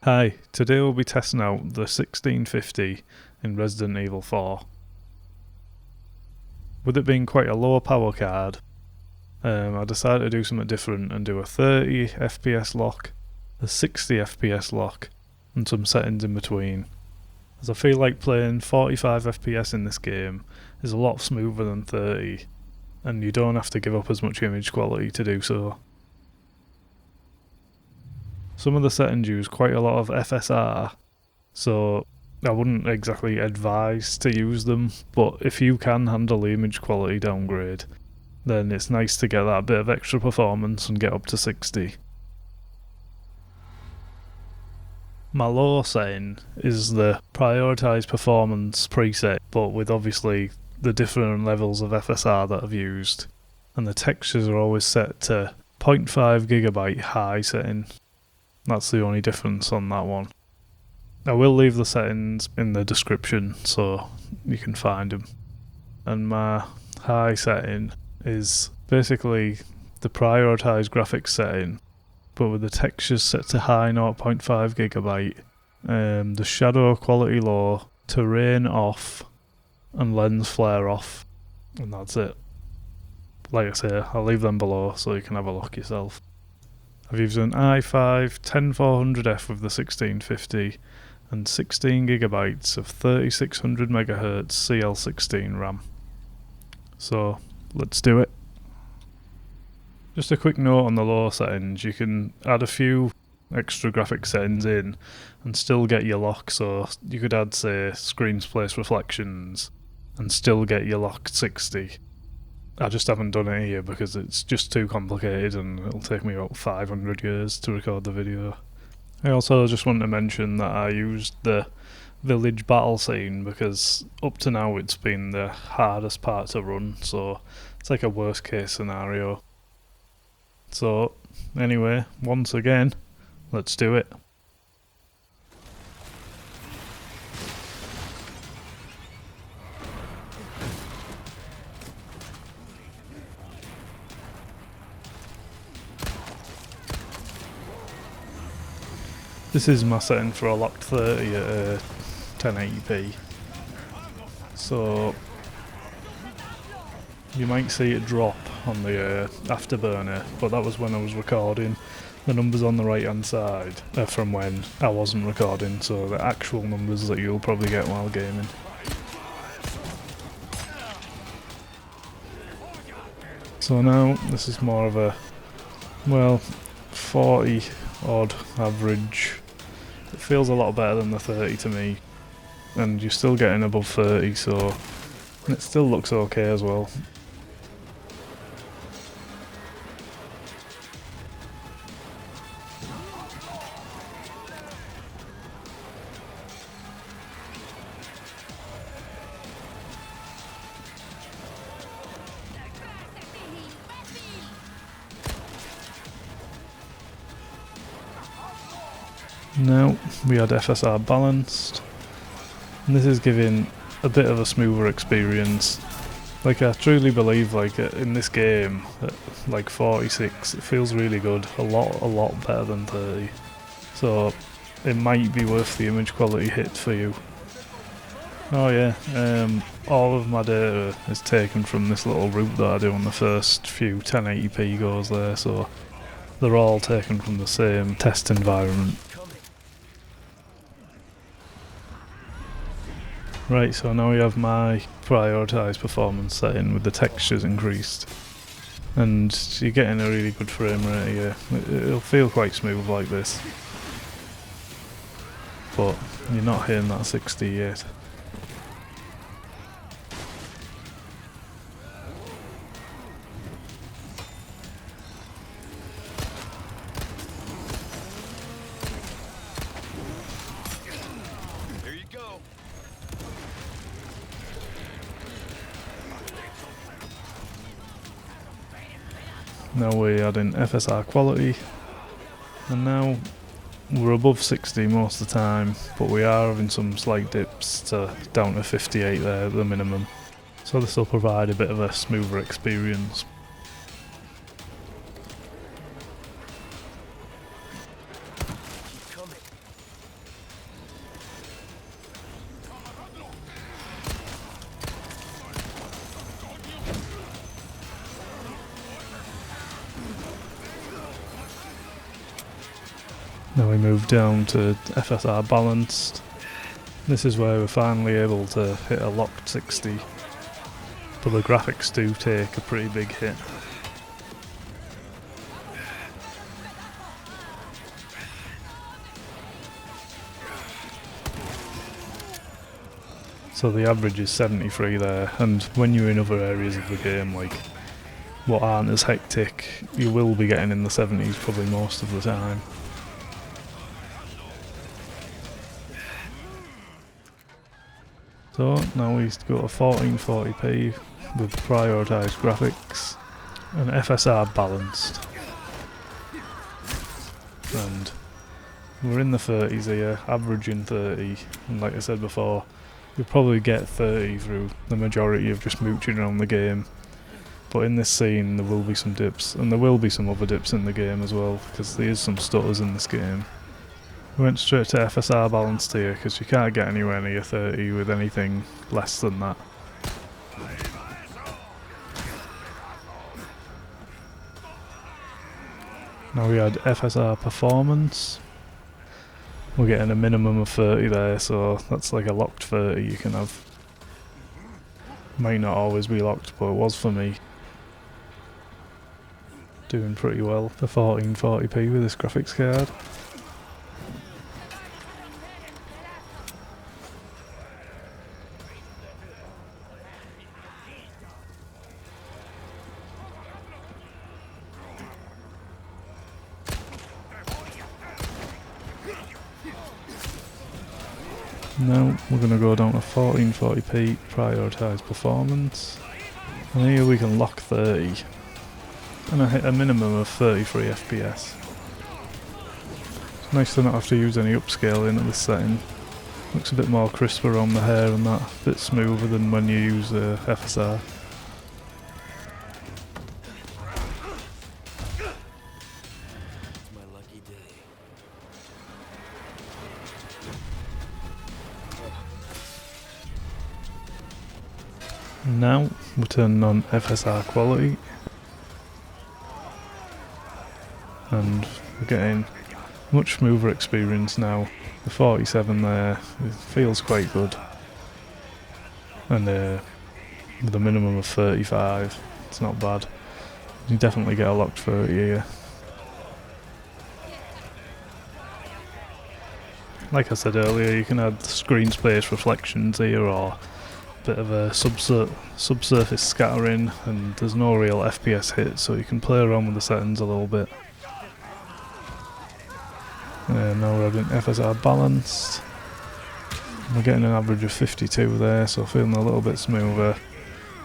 Hi, today we'll be testing out the 1650 in Resident Evil 4. With it being quite a low power card, I decided to do something different and do a 30 FPS lock, a 60 FPS lock, and some settings in between, as I feel like playing 45 FPS in this game is a lot smoother than 30, and you don't have to give up as much image quality to do so. Some of the settings use quite a lot of FSR, so I wouldn't exactly advise to use them, but if you can handle the image quality downgrade, then it's nice to get that bit of extra performance and get up to 60. My low setting is the prioritise performance preset, but with obviously the different levels of FSR that I've used, and the textures are always set to 0.5GB high setting. That's the only difference on that one. I will leave the settings in the description so you can find them. And my high setting is basically the prioritise graphics setting, but with the textures set to high 0.5GB, the shadow quality low, terrain off, and lens flare off, and that's it. Like I say, I'll leave them below so you can have a look yourself. I've used an i5 10400F with the 1650 and 16GB of 3600MHz CL16 RAM. So let's do it. Just a quick note on the low settings, you can add a few extra graphic settings in and still get your lock, so you could add say screen space reflections and still get your lock 60. I just haven't done it here because it's just too complicated and it'll take me about 500 years to record the video. I also just want to mention that I used the village battle scene because up to now it's been the hardest part to run, so it's like a worst case scenario. So anyway, once again, let's do it. This is my setting for a locked 30 at 1080p, so you might see it drop on the afterburner, but that was when I was recording. The numbers on the right hand side are from when I wasn't recording, so the actual numbers that you'll probably get while gaming. So now this is more of a, well, 40 odd average. It feels a lot better than the 30 to me, and you're still getting above 30, so it still looks okay as well. Now we had FSR balanced, and this is giving a bit of a smoother experience. Like I truly believe like in this game, at like 46, it feels really good, a lot better than 30. So it might be worth the image quality hit for you. Oh yeah, all of my data is taken from this little route that I do on the first few 1080p goes there, so they're all taken from the same test environment. Right, so now we have my prioritise performance setting with the textures increased, and you're getting a really good frame rate here. It'll feel quite smooth like this, but you're not hitting that 60 yet. Now we're adding FSR quality, and now we're above 60 most of the time, but we are having some slight dips to down to 58 there at the minimum, so this will provide a bit of a smoother experience. Now we move down to FSR balanced. This is where we're finally able to hit a locked 60, but the graphics do take a pretty big hit. So the average is 73 there, and when you're in other areas of the game, like what aren't as hectic, you will be getting in the 70s probably most of the time. So now we go to 1440p with prioritised graphics and FSR balanced. And we're in the 30s here, averaging 30, and like I said before, you'll probably get 30 through the majority of just mooching around the game. But in this scene there will be some dips, and there will be some other dips in the game as well, because there is some stutters in this game. We went straight to FSR balanced here, because you can't get anywhere near 30 with anything less than that. Now we had FSR performance. We're getting a minimum of 30 there, so that's like a locked 30 you can have. Might not always be locked, but it was for me. Doing pretty well for 1440p with this graphics card. Now we're going to go down to 1440p prioritised performance, and here we can lock 30 and I hit a minimum of 33 FPS. It's nice to not have to use any upscaling at this setting. Looks a bit more crisp around the hair and that, a bit smoother than when you use FSR. Now we're turning on FSR quality, and we're getting much smoother experience now. The 47 there, it feels quite good, and with a minimum of 35, it's not bad. You definitely get a locked 30 here. Like I said earlier, you can add screen space reflections here, or bit of a subsurface scattering, and there's no real FPS hit, so you can play around with the settings a little bit. Now we're having FSR balanced. We're getting an average of 52 there, so feeling a little bit smoother,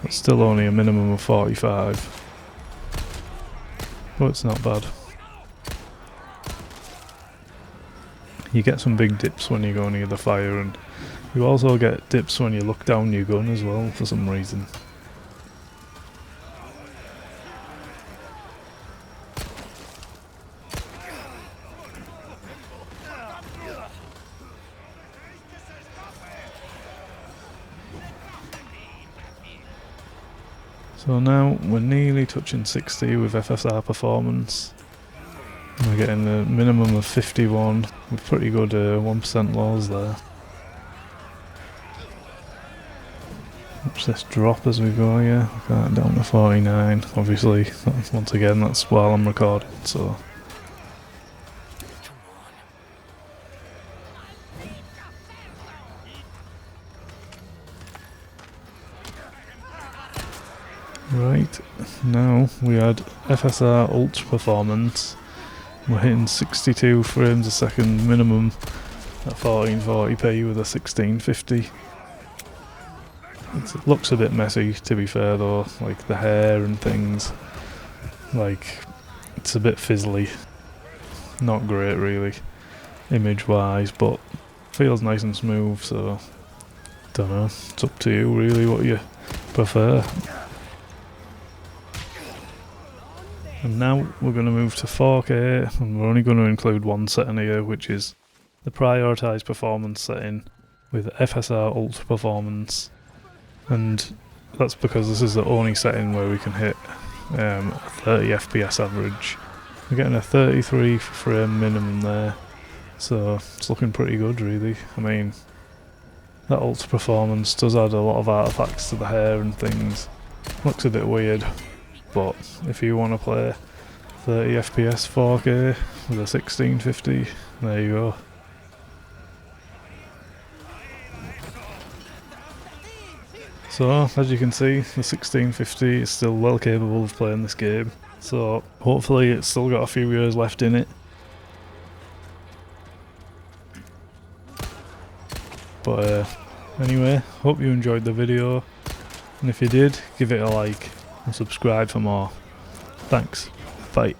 but still only a minimum of 45. But it's not bad. You get some big dips when you go near the fire, and you also get dips when you look down your gun as well, for some reason. So now we're nearly touching 60 with FSR performance. We're getting a minimum of 51 with pretty good 1% lows there. Watch this drop as we go here. Down to 49. Obviously, once again, that's while I'm recording, so. Right, now we had FSR Ult performance. We're hitting 62 frames a second minimum at 1440p with a 1650. It looks a bit messy, to be fair though, like the hair and things. Like, it's a bit fizzly. Not great really, image wise, but feels nice and smooth, so don't know, it's up to you really what you prefer. And now we're going to move to 4K, and we're only going to include one setting here, which is the prioritised performance setting with FSR Ult performance. And that's because this is the only setting where we can hit a 30 FPS average. We're getting a 33 frame minimum there, So it's looking pretty good really. I mean, that ultra performance does add a lot of artifacts to the hair and things. Looks a bit weird, but if you want to play 30 FPS 4K with a 1650, there you go. So as you can see, the 1650 is still well capable of playing this game, so hopefully it's still got a few years left in it. But anyway, hope you enjoyed the video, and if you did, give it a like and subscribe for more. Thanks, bye.